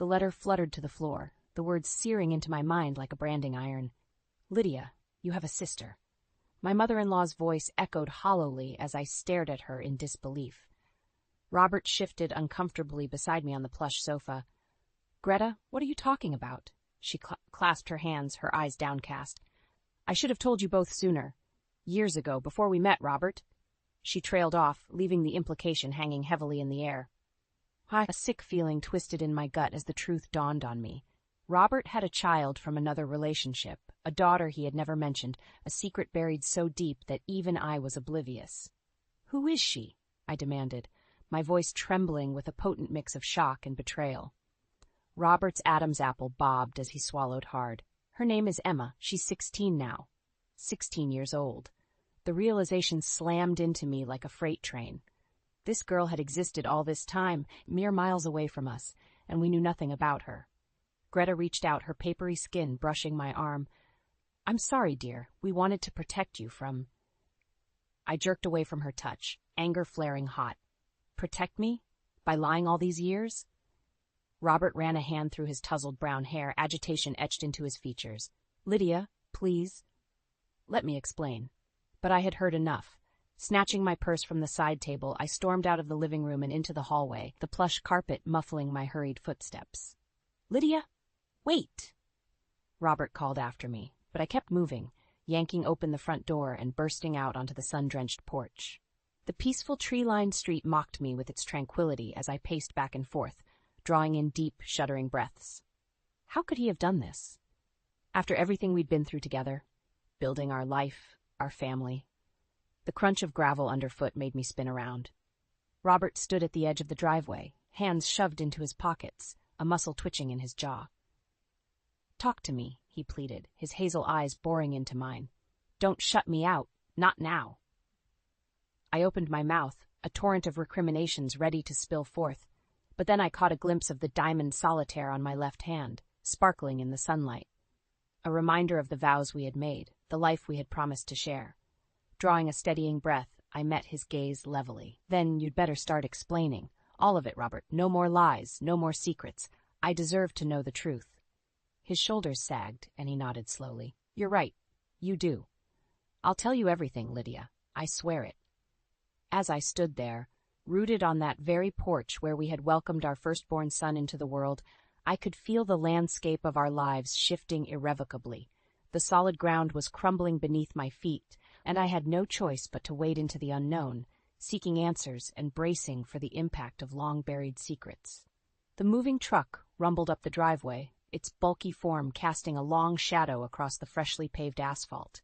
The letter fluttered to the floor, the words searing into my mind like a branding iron. Lydia, you have a sister. My mother-in-law's voice echoed hollowly as I stared at her in disbelief. Robert shifted uncomfortably beside me on the plush sofa. Greta, what are you talking about? She clasped her hands, her eyes downcast. I should have told you both sooner. Years ago, before we met, Robert. She trailed off, leaving the implication hanging heavily in the air. A sick feeling twisted in my gut as the truth dawned on me. Robert had a child from another relationship, a daughter he had never mentioned, a secret buried so deep that even I was oblivious. Who is she? I demanded, my voice trembling with a potent mix of shock and betrayal. Robert's Adam's apple bobbed as he swallowed hard. Her name is Emma. She's 16 now. 16 years old. The realization slammed into me like a freight train. This girl had existed all this time, mere miles away from us, and we knew nothing about her. Greta reached out, her papery skin brushing my arm. I'm sorry, dear. We wanted to protect you from... I jerked away from her touch, anger flaring hot. Protect me? By lying all these years? Robert ran a hand through his tousled brown hair, agitation etched into his features. Lydia, please. Let me explain. But I had heard enough. Snatching my purse from the side table, I stormed out of the living room and into the hallway, the plush carpet muffling my hurried footsteps. Lydia, wait! Robert called after me, but I kept moving, yanking open the front door and bursting out onto the sun-drenched porch. The peaceful tree-lined street mocked me with its tranquility as I paced back and forth, drawing in deep, shuddering breaths. How could he have done this? After everything we'd been through together, building our life, our family. The crunch of gravel underfoot made me spin around. Robert stood at the edge of the driveway, hands shoved into his pockets, a muscle twitching in his jaw. Talk to me, he pleaded, his hazel eyes boring into mine. Don't shut me out, not now. I opened my mouth, a torrent of recriminations ready to spill forth, but then I caught a glimpse of the diamond solitaire on my left hand, sparkling in the sunlight. A reminder of the vows we had made, the life we had promised to share. Drawing a steadying breath, I met his gaze levelly. Then you'd better start explaining. All of it, Robert. No more lies, no more secrets. I deserve to know the truth. His shoulders sagged, and he nodded slowly. You're right. You do. I'll tell you everything, Lydia. I swear it. As I stood there, rooted on that very porch where we had welcomed our firstborn son into the world, I could feel the landscape of our lives shifting irrevocably. The solid ground was crumbling beneath my feet, and I had no choice but to wade into the unknown, seeking answers and bracing for the impact of long-buried secrets. The moving truck rumbled up the driveway, its bulky form casting a long shadow across the freshly paved asphalt.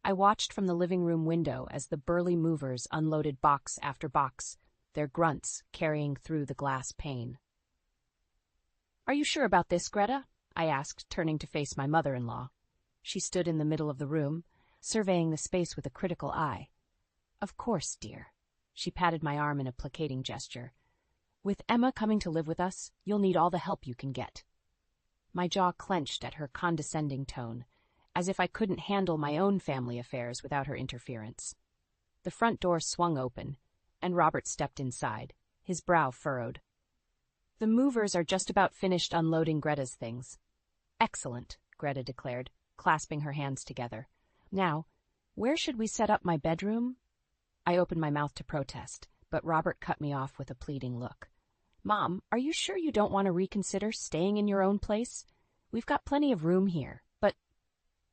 I watched from the living room window as the burly movers unloaded box after box, their grunts carrying through the glass pane. Are you sure about this, Greta? I asked, turning to face my mother-in-law. She stood in the middle of the room, surveying the space with a critical eye. Of course, dear. She patted my arm in a placating gesture. With Emma coming to live with us, you'll need all the help you can get. My jaw clenched at her condescending tone, as if I couldn't handle my own family affairs without her interference. The front door swung open, and Robert stepped inside, his brow furrowed. The movers are just about finished unloading Greta's things. Excellent, Greta declared, clasping her hands together. Now, where should we set up my bedroom? I opened my mouth to protest, but Robert cut me off with a pleading look. Mom, are you sure you don't want to reconsider staying in your own place? We've got plenty of room here, but...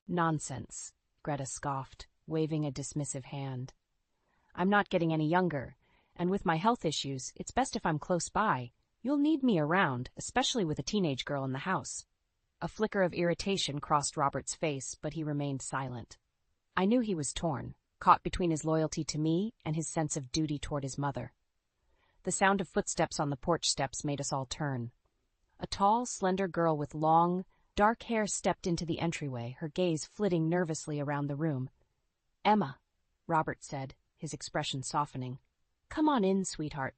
Nonsense, Greta scoffed, waving a dismissive hand. I'm not getting any younger, and with my health issues, it's best if I'm close by. You'll need me around, especially with a teenage girl in the house. A flicker of irritation crossed Robert's face, but he remained silent. I knew he was torn, caught between his loyalty to me and his sense of duty toward his mother. The sound of footsteps on the porch steps made us all turn. A tall, slender girl with long, dark hair stepped into the entryway, her gaze flitting nervously around the room. Emma, Robert said, his expression softening. Come on in, sweetheart.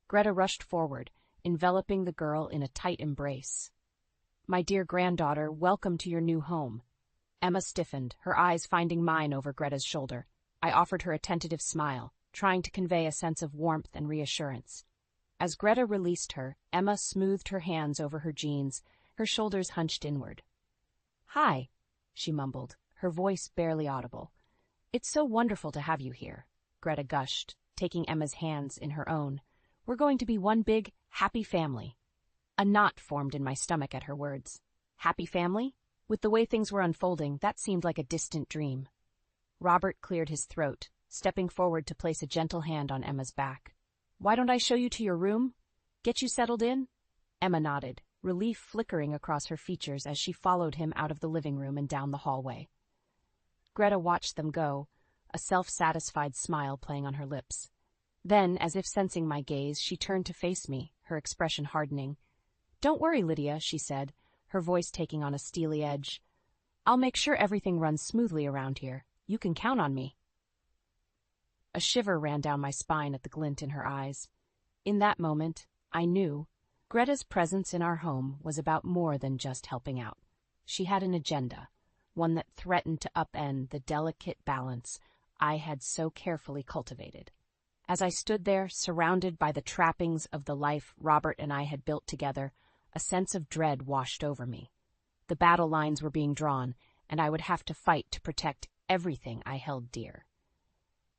Greta rushed forward, enveloping the girl in a tight embrace. My dear granddaughter, welcome to your new home. Emma stiffened, her eyes finding mine over Greta's shoulder. I offered her a tentative smile, trying to convey a sense of warmth and reassurance. As Greta released her, Emma smoothed her hands over her jeans, her shoulders hunched inward. "Hi," she mumbled, her voice barely audible. "It's so wonderful to have you here," Greta gushed, taking Emma's hands in her own. "We're going to be one big, happy family." A knot formed in my stomach at her words. Happy family? With the way things were unfolding, that seemed like a distant dream. Robert cleared his throat, stepping forward to place a gentle hand on Emma's back. "Why don't I show you to your room? Get you settled in?" Emma nodded, relief flickering across her features as she followed him out of the living room and down the hallway. Greta watched them go, a self-satisfied smile playing on her lips. Then, as if sensing my gaze, she turned to face me, her expression hardening. "Don't worry, Lydia," she said, her voice taking on a steely edge. "I'll make sure everything runs smoothly around here. You can count on me." A shiver ran down my spine at the glint in her eyes. In that moment, I knew Greta's presence in our home was about more than just helping out. She had an agenda, one that threatened to upend the delicate balance I had so carefully cultivated. As I stood there, surrounded by the trappings of the life Robert and I had built together, a sense of dread washed over me. The battle lines were being drawn, and I would have to fight to protect everything I held dear.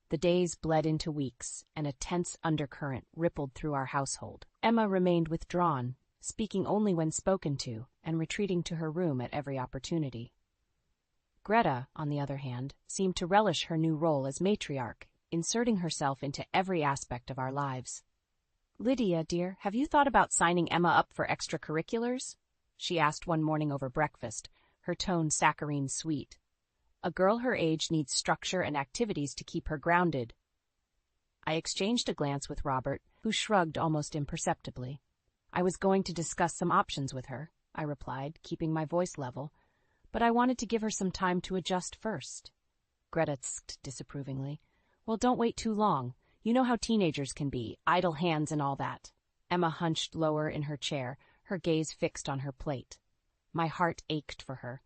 The days bled into weeks, and a tense undercurrent rippled through our household. Emma remained withdrawn, speaking only when spoken to, and retreating to her room at every opportunity. Greta, on the other hand, seemed to relish her new role as matriarch, inserting herself into every aspect of our lives. "Lydia, dear, have you thought about signing Emma up for extracurriculars?" she asked one morning over breakfast, her tone saccharine sweet. "A girl her age needs structure and activities to keep her grounded." I exchanged a glance with Robert, who shrugged almost imperceptibly. "I was going to discuss some options with her," I replied, keeping my voice level, "but I wanted to give her some time to adjust first." Greta tsked disapprovingly. "Well, don't wait too long. You know how teenagers can be, idle hands and all that." Emma hunched lower in her chair, her gaze fixed on her plate. My heart ached for her.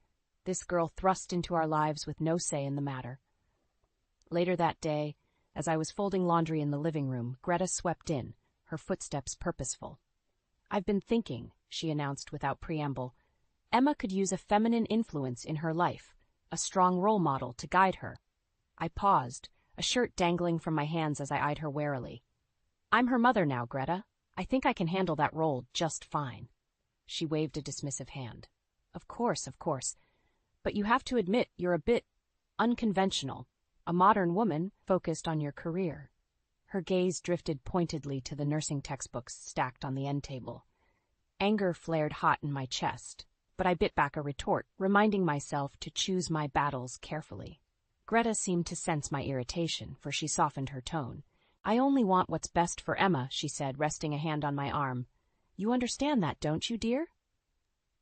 This girl thrust into our lives with no say in the matter. Later that day, as I was folding laundry in the living room, Greta swept in, her footsteps purposeful. "I've been thinking," she announced without preamble. "Emma could use a feminine influence in her life, a strong role model to guide her." I paused, a shirt dangling from my hands as I eyed her warily. "I'm her mother now, Greta. I think I can handle that role just fine." She waved a dismissive hand. Of course. But you have to admit you're a bit unconventional, a modern woman focused on your career." Her gaze drifted pointedly to the nursing textbooks stacked on the end table. Anger flared hot in my chest, but I bit back a retort, reminding myself to choose my battles carefully. Greta seemed to sense my irritation, for she softened her tone. "I only want what's best for Emma," she said, resting a hand on my arm. "You understand that, don't you, dear?"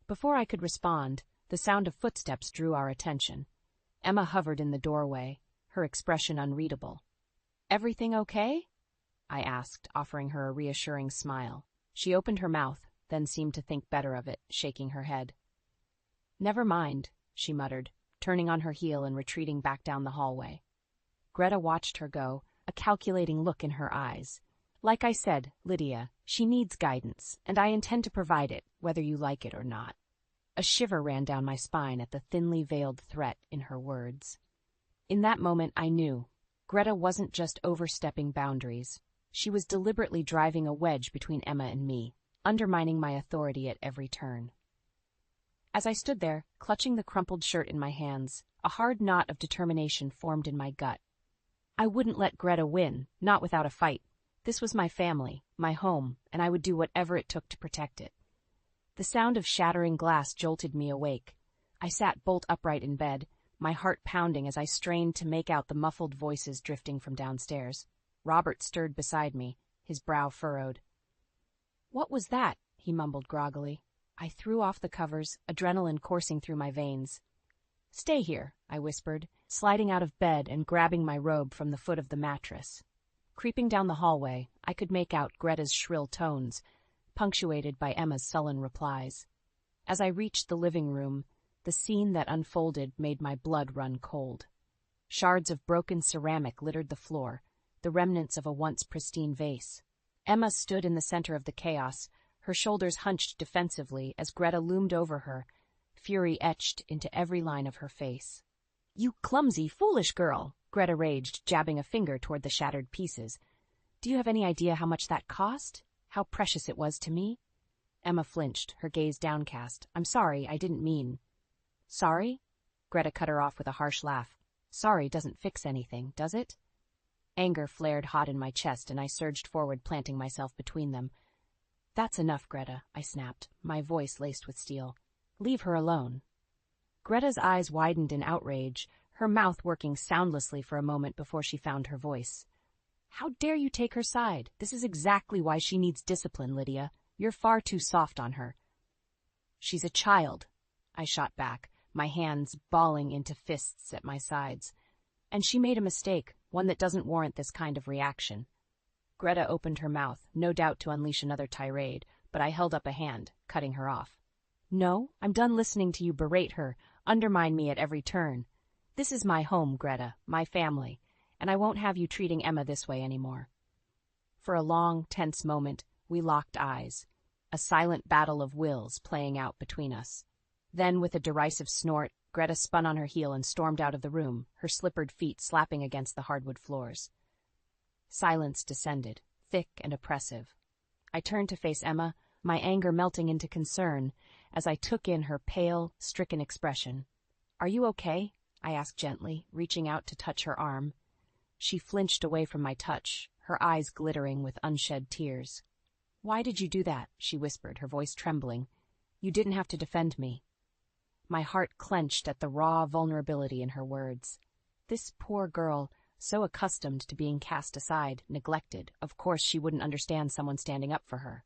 Before I could respond, the sound of footsteps drew our attention. Emma hovered in the doorway, her expression unreadable. "Everything okay?" I asked, offering her a reassuring smile. She opened her mouth, then seemed to think better of it, shaking her head. "Never mind," she muttered, turning on her heel and retreating back down the hallway. Greta watched her go, a calculating look in her eyes. "Like I said, Lydia, she needs guidance, and I intend to provide it, whether you like it or not." A shiver ran down my spine at the thinly veiled threat in her words. In that moment I knew Greta wasn't just overstepping boundaries. She was deliberately driving a wedge between Emma and me, undermining my authority at every turn. As I stood there, clutching the crumpled shirt in my hands, a hard knot of determination formed in my gut. I wouldn't let Greta win, not without a fight. This was my family, my home, and I would do whatever it took to protect it. The sound of shattering glass jolted me awake. I sat bolt upright in bed, my heart pounding as I strained to make out the muffled voices drifting from downstairs. Robert stirred beside me, his brow furrowed. "What was that?" he mumbled groggily. I threw off the covers, adrenaline coursing through my veins. "Stay here," I whispered, sliding out of bed and grabbing my robe from the foot of the mattress. Creeping down the hallway, I could make out Greta's shrill tones, punctuated by Emma's sullen replies. As I reached the living room, the scene that unfolded made my blood run cold. Shards of broken ceramic littered the floor, the remnants of a once pristine vase. Emma stood in the center of the chaos, her shoulders hunched defensively as Greta loomed over her, fury etched into every line of her face. "You clumsy, foolish girl," Greta raged, jabbing a finger toward the shattered pieces. "Do you have any idea how much that cost? How precious it was to me?" Emma flinched, her gaze downcast. "I'm sorry, I didn't mean—" "Sorry?" Greta cut her off with a harsh laugh. "Sorry doesn't fix anything, does it?" Anger flared hot in my chest, and I surged forward, planting myself between them. "That's enough, Greta," I snapped, my voice laced with steel. "Leave her alone." Greta's eyes widened in outrage, her mouth working soundlessly for a moment before she found her voice. "How dare you take her side? This is exactly why she needs discipline, Lydia. You're far too soft on her." "She's a child," I shot back, my hands balling into fists at my sides. "And she made a mistake, one that doesn't warrant this kind of reaction." Greta opened her mouth, no doubt to unleash another tirade, but I held up a hand, cutting her off. "No, I'm done listening to you berate her, undermine me at every turn. This is my home, Greta, my family, and I won't have you treating Emma this way anymore." For a long, tense moment, we locked eyes, a silent battle of wills playing out between us. Then, with a derisive snort, Greta spun on her heel and stormed out of the room, her slippered feet slapping against the hardwood floors. Silence descended, thick and oppressive. I turned to face Emma, my anger melting into concern as I took in her pale, stricken expression. "Are you okay?" I asked gently, reaching out to touch her arm. She flinched away from my touch, her eyes glittering with unshed tears. "Why did you do that?" she whispered, her voice trembling. "You didn't have to defend me." My heart clenched at the raw vulnerability in her words. This poor girl, so accustomed to being cast aside, neglected, of course she wouldn't understand someone standing up for her.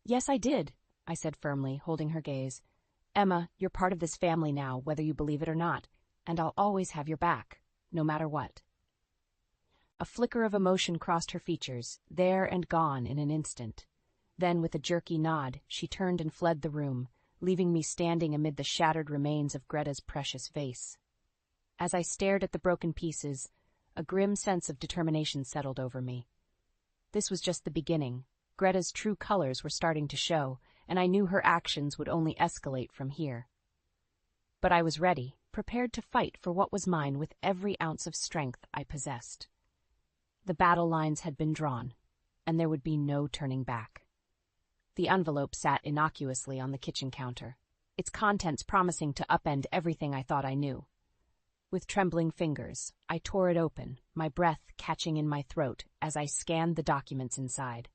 "Yes, I did," I said firmly, holding her gaze. "Emma, you're part of this family now, whether you believe it or not, and I'll always have your back, no matter what." A flicker of emotion crossed her features, there and gone in an instant. Then, with a jerky nod, she turned and fled the room, leaving me standing amid the shattered remains of Greta's precious vase. As I stared at the broken pieces, a grim sense of determination settled over me. This was just the beginning. Greta's true colors were starting to show, and I knew her actions would only escalate from here. But I was ready, prepared to fight for what was mine with every ounce of strength I possessed. The battle lines had been drawn, and there would be no turning back. The envelope sat innocuously on the kitchen counter, its contents promising to upend everything I thought I knew. With trembling fingers, I tore it open, my breath catching in my throat as I scanned the documents inside.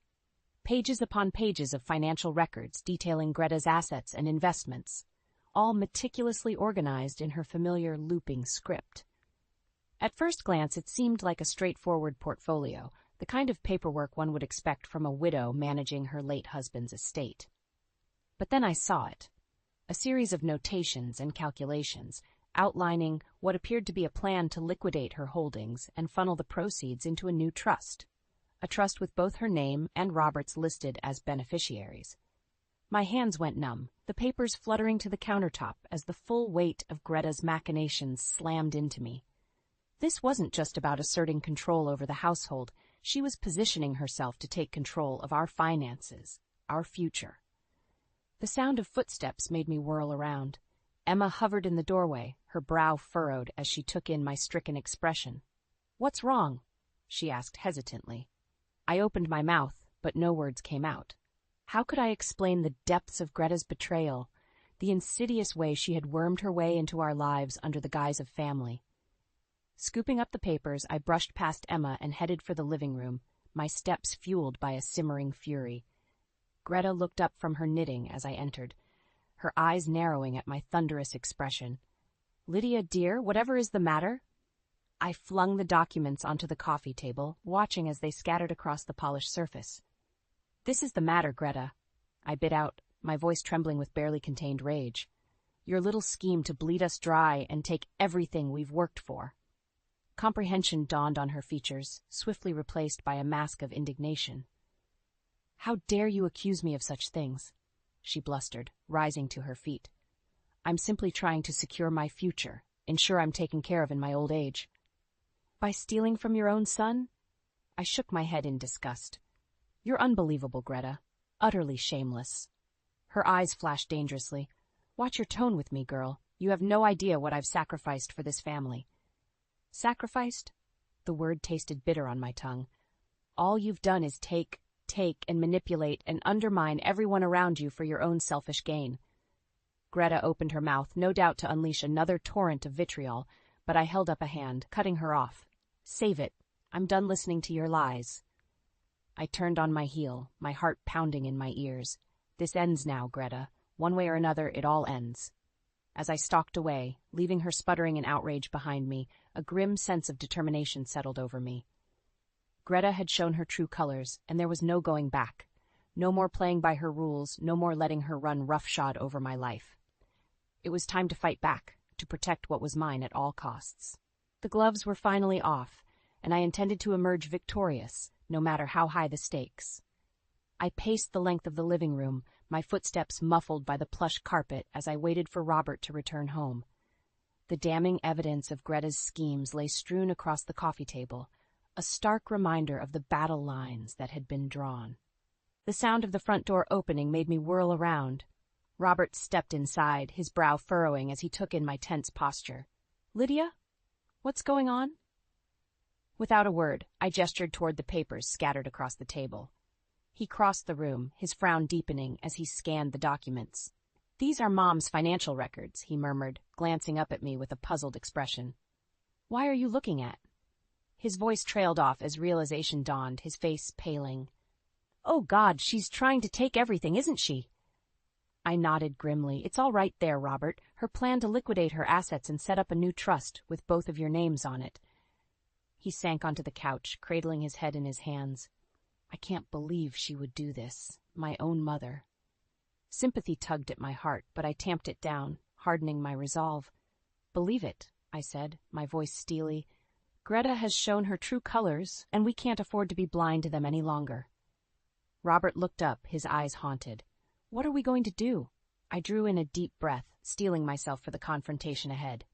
Pages upon pages of financial records detailing Greta's assets and investments, all meticulously organized in her familiar looping script. At first glance, it seemed like a straightforward portfolio, the kind of paperwork one would expect from a widow managing her late husband's estate. But then I saw it, a series of notations and calculations, outlining what appeared to be a plan to liquidate her holdings and funnel the proceeds into a new trust, a trust with both her name and Robert's listed as beneficiaries. My hands went numb, the papers fluttering to the countertop as the full weight of Greta's machinations slammed into me. This wasn't just about asserting control over the household. She was positioning herself to take control of our finances, our future. The sound of footsteps made me whirl around. Emma hovered in the doorway, her brow furrowed as she took in my stricken expression. "What's wrong?" she asked hesitantly. I opened my mouth, but no words came out. How could I explain the depths of Greta's betrayal, the insidious way she had wormed her way into our lives under the guise of family? Scooping up the papers, I brushed past Emma and headed for the living room, my steps fueled by a simmering fury. Greta looked up from her knitting as I entered, her eyes narrowing at my thunderous expression. "Lydia, dear, whatever is the matter?" I flung the documents onto the coffee table, watching as they scattered across the polished surface. "This is the matter, Greta," I bit out, my voice trembling with barely contained rage. "Your little scheme to bleed us dry and take everything we've worked for." Comprehension dawned on her features, swiftly replaced by a mask of indignation. "How dare you accuse me of such things?" she blustered, rising to her feet. "I'm simply trying to secure my future, ensure I'm taken care of in my old age." "By stealing from your own son?" I shook my head in disgust. You're unbelievable, Greta. Utterly shameless. Her eyes flashed dangerously. Watch your tone with me, girl. You have no idea what I've sacrificed for this family. Sacrificed? The word tasted bitter on my tongue. All you've done is take, and manipulate and undermine everyone around you for your own selfish gain. Greta opened her mouth, no doubt to unleash another torrent of vitriol, but I held up a hand, cutting her off. Save it. I'm done listening to your lies. I turned on my heel, my heart pounding in my ears. This ends now, Greta. One way or another, it all ends. As I stalked away, leaving her sputtering in outrage behind me, a grim sense of determination settled over me. Greta had shown her true colors, and there was no going back. No more playing by her rules, no more letting her run roughshod over my life. It was time to fight back, to protect what was mine at all costs. The gloves were finally off, and I intended to emerge victorious, no matter how high the stakes. I paced the length of the living room, my footsteps muffled by the plush carpet as I waited for Robert to return home. The damning evidence of Greta's schemes lay strewn across the coffee table, a stark reminder of the battle lines that had been drawn. The sound of the front door opening made me whirl around. Robert stepped inside, his brow furrowing as he took in my tense posture. Lydia? What's going on? Without a word, I gestured toward the papers scattered across the table. He crossed the room, his frown deepening as he scanned the documents. These are Mom's financial records, he murmured, glancing up at me with a puzzled expression. Why are you looking at? His voice trailed off as realization dawned, his face paling. Oh, God, she's trying to take everything, isn't she? I nodded grimly. It's all right there, Robert. Her plan to liquidate her assets and set up a new trust with both of your names on it. He sank onto the couch, cradling his head in his hands. I can't believe she would do this. My own mother. Sympathy tugged at my heart, but I tamped it down, hardening my resolve. Believe it, I said, my voice steely. Greta has shown her true colors, and we can't afford to be blind to them any longer. Robert looked up, his eyes haunted. What are we going to do? I drew in a deep breath, steeling myself for the confrontation ahead.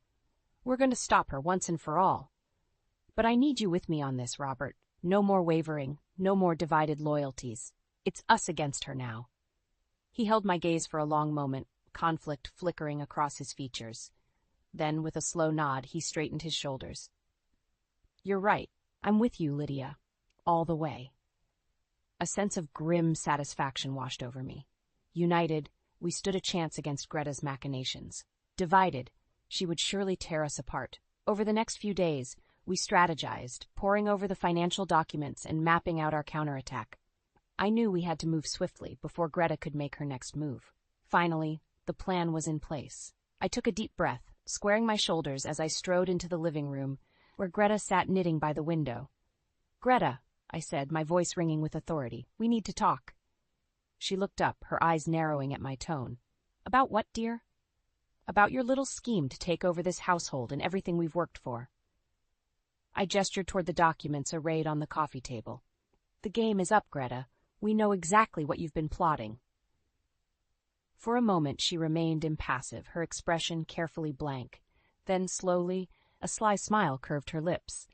We're going to stop her once and for all. But I need you with me on this, Robert. No more wavering, no more divided loyalties. It's us against her now. He held my gaze for a long moment, conflict flickering across his features. Then, with a slow nod, he straightened his shoulders. You're right. I'm with you, Lydia. All the way. A sense of grim satisfaction washed over me. United, we stood a chance against Greta's machinations. Divided, she would surely tear us apart. Over the next few days, we strategized, poring over the financial documents and mapping out our counterattack. I knew we had to move swiftly before Greta could make her next move. Finally, the plan was in place. I took a deep breath, squaring my shoulders as I strode into the living room, where Greta sat knitting by the window. Greta, I said, my voice ringing with authority, we need to talk. She looked up, her eyes narrowing at my tone. About what, dear? About your little scheme to take over this household and everything we've worked for. I gestured toward the documents arrayed on the coffee table. The game is up, Greta. We know exactly what you've been plotting. For a moment she remained impassive, her expression carefully blank. Then, slowly, a sly smile curved her lips.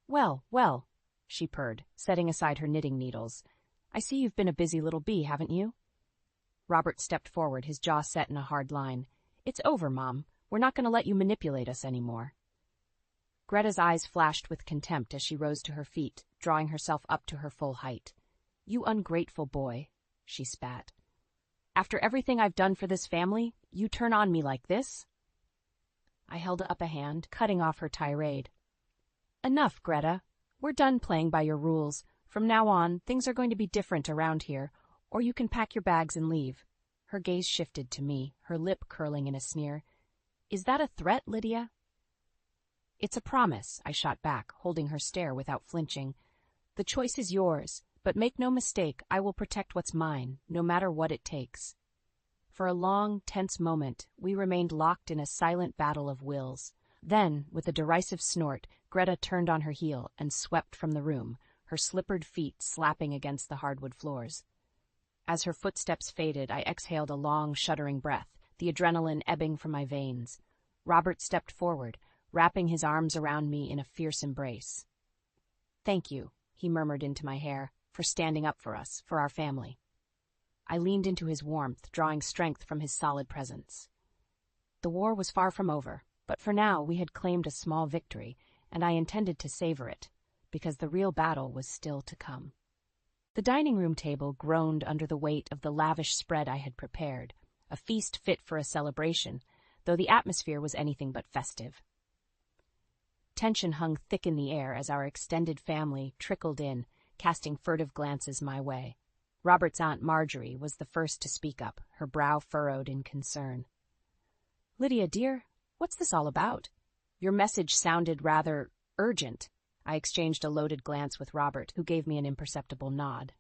Well, well, she purred, setting aside her knitting needles. I see you've been a busy little bee, haven't you? Robert stepped forward, his jaw set in a hard line. It's over, Mom. We're not going to let you manipulate us anymore. Greta's eyes flashed with contempt as she rose to her feet, drawing herself up to her full height. You ungrateful boy, she spat. After everything I've done for this family, you turn on me like this? I held up a hand, cutting off her tirade. Enough, Greta. We're done playing by your rules. From now on, things are going to be different around here, or you can pack your bags and leave. Her gaze shifted to me, her lip curling in a sneer. Is that a threat, Lydia? It's a promise, I shot back, holding her stare without flinching. The choice is yours, but make no mistake, I will protect what's mine, no matter what it takes. For a long, tense moment, we remained locked in a silent battle of wills. Then, with a derisive snort, Greta turned on her heel and swept from the room, her slippered feet slapping against the hardwood floors. As her footsteps faded, I exhaled a long, shuddering breath, the adrenaline ebbing from my veins. Robert stepped forward, wrapping his arms around me in a fierce embrace. Thank you, he murmured into my hair, for standing up for us, for our family. I leaned into his warmth, drawing strength from his solid presence. The war was far from over, but for now we had claimed a small victory, and I intended to savor it, because the real battle was still to come. The dining room table groaned under the weight of the lavish spread I had prepared, a feast fit for a celebration, though the atmosphere was anything but festive. Tension hung thick in the air as our extended family trickled in, casting furtive glances my way. Robert's Aunt Marjorie was the first to speak up, her brow furrowed in concern. "Lydia, dear, what's this all about? Your message sounded rather urgent." I exchanged a loaded glance with Robert, who gave me an imperceptible nod.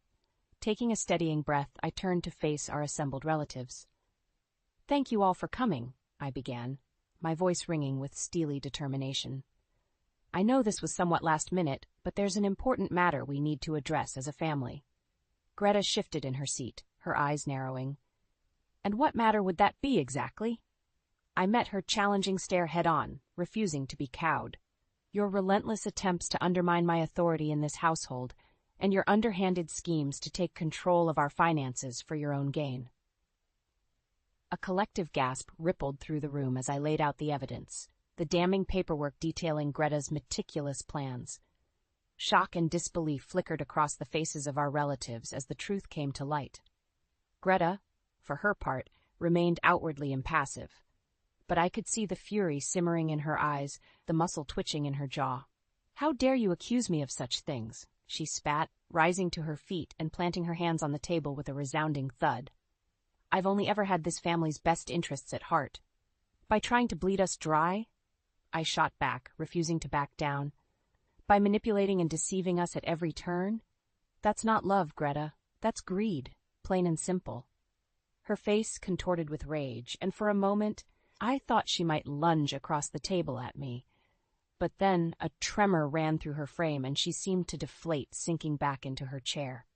Taking a steadying breath, I turned to face our assembled relatives. "Thank you all for coming," I began, my voice ringing with steely determination. "I know this was somewhat last minute, but there's an important matter we need to address as a family." Greta shifted in her seat, her eyes narrowing. "And what matter would that be exactly?" I met her challenging stare head-on, refusing to be cowed. "Your relentless attempts to undermine my authority in this household, and your underhanded schemes to take control of our finances for your own gain." A collective gasp rippled through the room as I laid out the evidence, the damning paperwork detailing Greta's meticulous plans. Shock and disbelief flickered across the faces of our relatives as the truth came to light. Greta, for her part, remained outwardly impassive, but I could see the fury simmering in her eyes, the muscle twitching in her jaw. "How dare you accuse me of such things?" she spat, rising to her feet and planting her hands on the table with a resounding thud. "I've only ever had this family's best interests at heart. By trying to bleed us dry?" I shot back, refusing to back down. "By manipulating and deceiving us at every turn? That's not love, Greta. That's greed, plain and simple." Her face contorted with rage, and for a moment I thought she might lunge across the table at me. But then a tremor ran through her frame and she seemed to deflate, sinking back into her chair.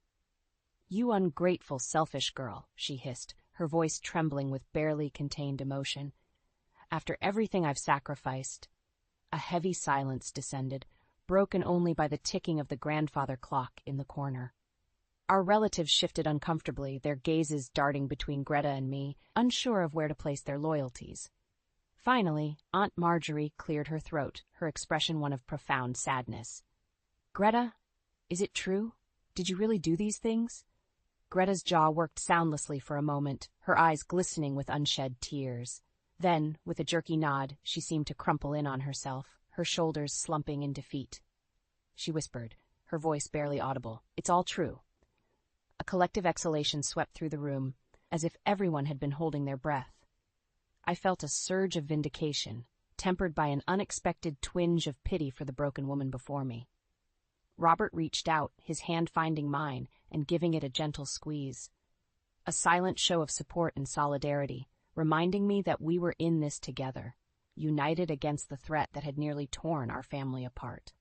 "You ungrateful, selfish girl," she hissed, her voice trembling with barely contained emotion. "After everything I've sacrificed." A heavy silence descended, broken only by the ticking of the grandfather clock in the corner. Our relatives shifted uncomfortably, their gazes darting between Greta and me, unsure of where to place their loyalties. Finally, Aunt Marjorie cleared her throat, her expression one of profound sadness. "Greta, is it true? Did you really do these things?" Greta's jaw worked soundlessly for a moment, her eyes glistening with unshed tears. Then, with a jerky nod, she seemed to crumple in on herself, her shoulders slumping in defeat. She whispered, her voice barely audible, "It's all true." A collective exhalation swept through the room, as if everyone had been holding their breath. I felt a surge of vindication, tempered by an unexpected twinge of pity for the broken woman before me. Robert reached out, his hand finding mine and giving it a gentle squeeze. A silent show of support and solidarity, reminding me that we were in this together, united against the threat that had nearly torn our family apart.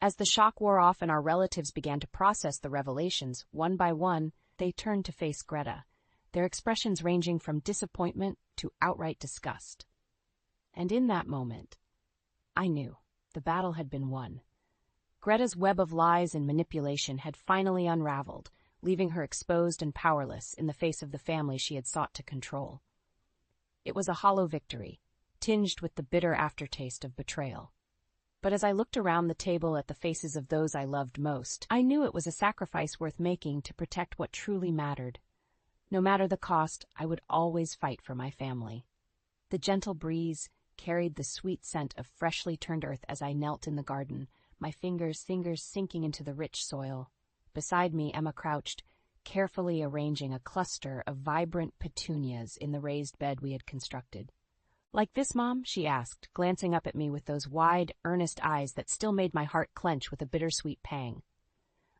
As the shock wore off and our relatives began to process the revelations, one by one, they turned to face Greta, their expressions ranging from disappointment to outright disgust. And in that moment, I knew the battle had been won. Greta's web of lies and manipulation had finally unraveled, leaving her exposed and powerless in the face of the family she had sought to control. It was a hollow victory, tinged with the bitter aftertaste of betrayal. But as I looked around the table at the faces of those I loved most, I knew it was a sacrifice worth making to protect what truly mattered. No matter the cost, I would always fight for my family. The gentle breeze carried the sweet scent of freshly turned earth as I knelt in the garden, my fingers sinking into the rich soil. Beside me, Emma crouched, carefully arranging a cluster of vibrant petunias in the raised bed we had constructed. "Like this, Mom?" she asked, glancing up at me with those wide, earnest eyes that still made my heart clench with a bittersweet pang.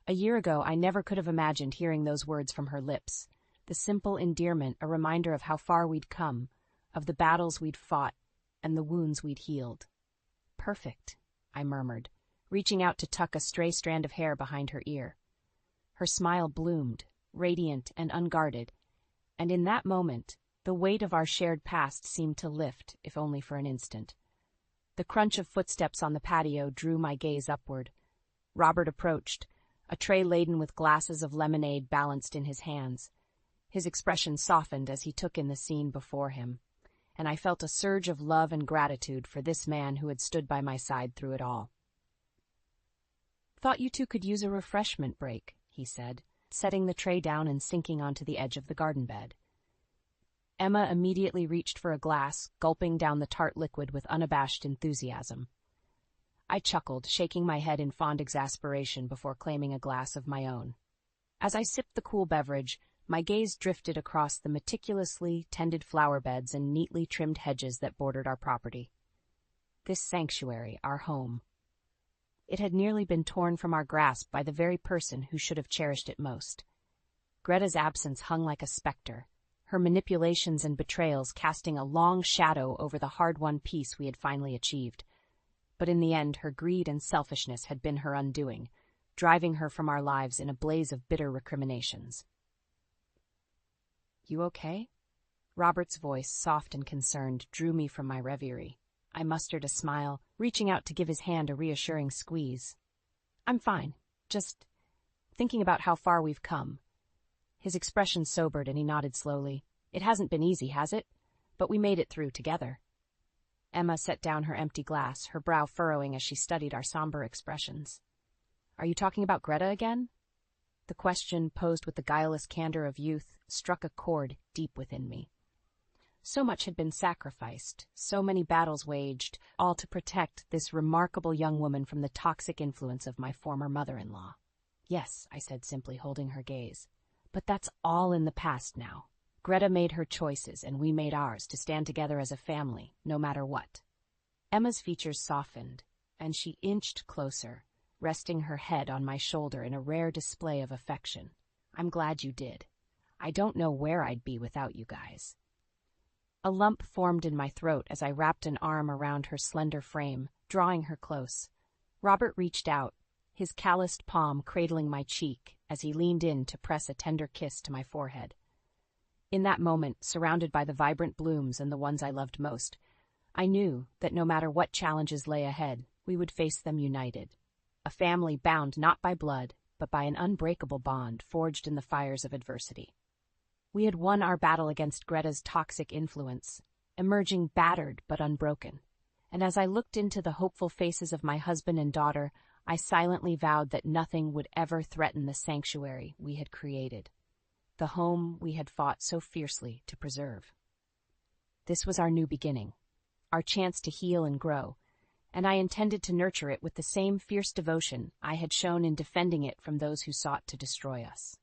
A year ago, I never could have imagined hearing those words from her lips, the simple endearment a reminder of how far we'd come, of the battles we'd fought, and the wounds we'd healed. "Perfect," I murmured, reaching out to tuck a stray strand of hair behind her ear. Her smile bloomed, radiant and unguarded, and in that moment, the weight of our shared past seemed to lift, if only for an instant. The crunch of footsteps on the patio drew my gaze upward. Robert approached, a tray laden with glasses of lemonade balanced in his hands. His expression softened as he took in the scene before him, and I felt a surge of love and gratitude for this man who had stood by my side through it all. "Thought you two could use a refreshment break," he said, setting the tray down and sinking onto the edge of the garden bed. Emma immediately reached for a glass, gulping down the tart liquid with unabashed enthusiasm. I chuckled, shaking my head in fond exasperation before claiming a glass of my own. As I sipped the cool beverage, my gaze drifted across the meticulously tended flower beds and neatly trimmed hedges that bordered our property. This sanctuary, our home. It had nearly been torn from our grasp by the very person who should have cherished it most. Greta's absence hung like a specter, her manipulations and betrayals casting a long shadow over the hard-won peace we had finally achieved. But in the end, her greed and selfishness had been her undoing, driving her from our lives in a blaze of bitter recriminations. "You okay?" Robert's voice, soft and concerned, drew me from my reverie. I mustered a smile, reaching out to give his hand a reassuring squeeze. "I'm fine. Just thinking about how far we've come." His expression sobered and he nodded slowly. "It hasn't been easy, has it? But we made it through together." Emma set down her empty glass, her brow furrowing as she studied our somber expressions. "Are you talking about Greta again?" The question, posed with the guileless candor of youth, struck a chord deep within me. So much had been sacrificed, so many battles waged, all to protect this remarkable young woman from the toxic influence of my former mother-in-law. "Yes," I said simply, holding her gaze. "But that's all in the past now. Greta made her choices, and we made ours, to stand together as a family, no matter what." Emma's features softened, and she inched closer, resting her head on my shoulder in a rare display of affection. "I'm glad you did. I don't know where I'd be without you guys." A lump formed in my throat as I wrapped an arm around her slender frame, drawing her close. Robert reached out, his calloused palm cradling my cheek as he leaned in to press a tender kiss to my forehead. In that moment, surrounded by the vibrant blooms and the ones I loved most, I knew that no matter what challenges lay ahead, we would face them united. A family bound not by blood, but by an unbreakable bond forged in the fires of adversity. We had won our battle against Greta's toxic influence, emerging battered but unbroken. And as I looked into the hopeful faces of my husband and daughter, I silently vowed that nothing would ever threaten the sanctuary we had created, the home we had fought so fiercely to preserve. This was our new beginning, our chance to heal and grow, and I intended to nurture it with the same fierce devotion I had shown in defending it from those who sought to destroy us.